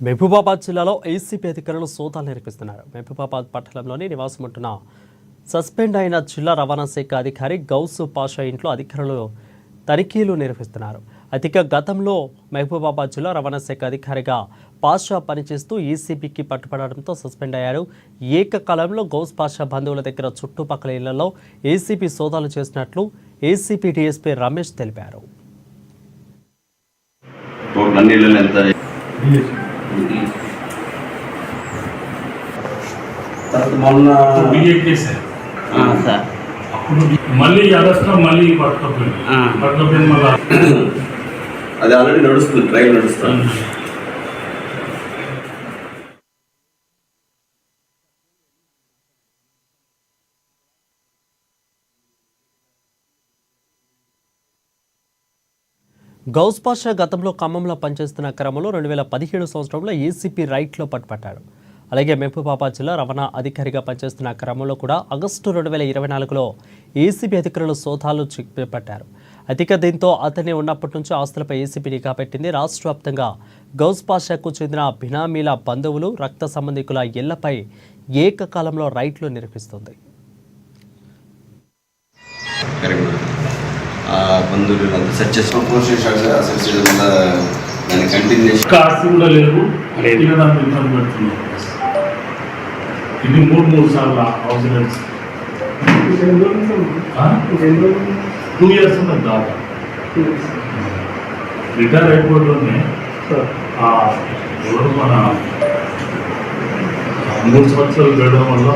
మహబూబాబాద్ జిల్లాలో ఏసీపీ అధికారులు సోదాలు నిర్వహిస్తున్నారు. మహబూబాబాద్ పట్టణంలోని నివాసం ఉంటున్న సస్పెండ్ అయిన జిల్లా రవాణా శాఖ అధికారి గౌసు పాషా ఇంట్లో అధికారులు తనిఖీలు నిర్వహిస్తున్నారు. అయితే గతంలో మహబూబాబాద్ జిల్లా రవాణా శాఖ అధికారిగా పాషా పనిచేస్తూ ఏసీపీకి పట్టుబడడంతో సస్పెండ్ అయ్యారు. ఏకకాలంలో గౌస్ పాషా బంధువుల దగ్గర చుట్టుపక్కల ఇళ్లలో ఏసీపీ సోదాలు చేసినట్లు ఏసీపీ డీఎస్పీ రమేష్ తెలిపారు. మళ్ళీ అరెస్ట్ మళ్ళీ పట్టుకపోయింది మళ్ళీ అది ఆల్రెడీ నడుస్తుంది, ట్రైల్ నడుస్తుంది. గౌస్ పాషా గతంలో ఖమ్మంలో పనిచేస్తున్న క్రమంలో 2017 సంవత్సరంలో ఏసీపీ రైట్లో పట్టుపట్టాడు. అలాగే మహబూబాబాద్ జిల్లా రవాణా అధికారిగా పనిచేస్తున్న క్రమంలో కూడా ఆగస్టు 2024లో ఏసీబీ అధికారులు సోదాలు చేపట్టారు. అధిక దీంతో అతన్ని ఉన్నప్పటి నుంచి ఆస్తులపై ఏసీబీ నిఘా పెట్టింది. రాష్ట్ర వ్యాప్తంగా గౌస్ పాషాకు చెందిన బినామీల బంధువులు, రక్త సంబంధికుల ఇళ్లపై ఏకకాలంలో రైట్లు నిర్వహిస్తుంది. ఇది మూడు సార్లు హౌస్ రెంట్స్ 2 years ఉన్నది దాకా రిటైర్ అయిపోవడంలోనే ఎవరు మన 3 సంవత్సరాలు గడవడం వల్ల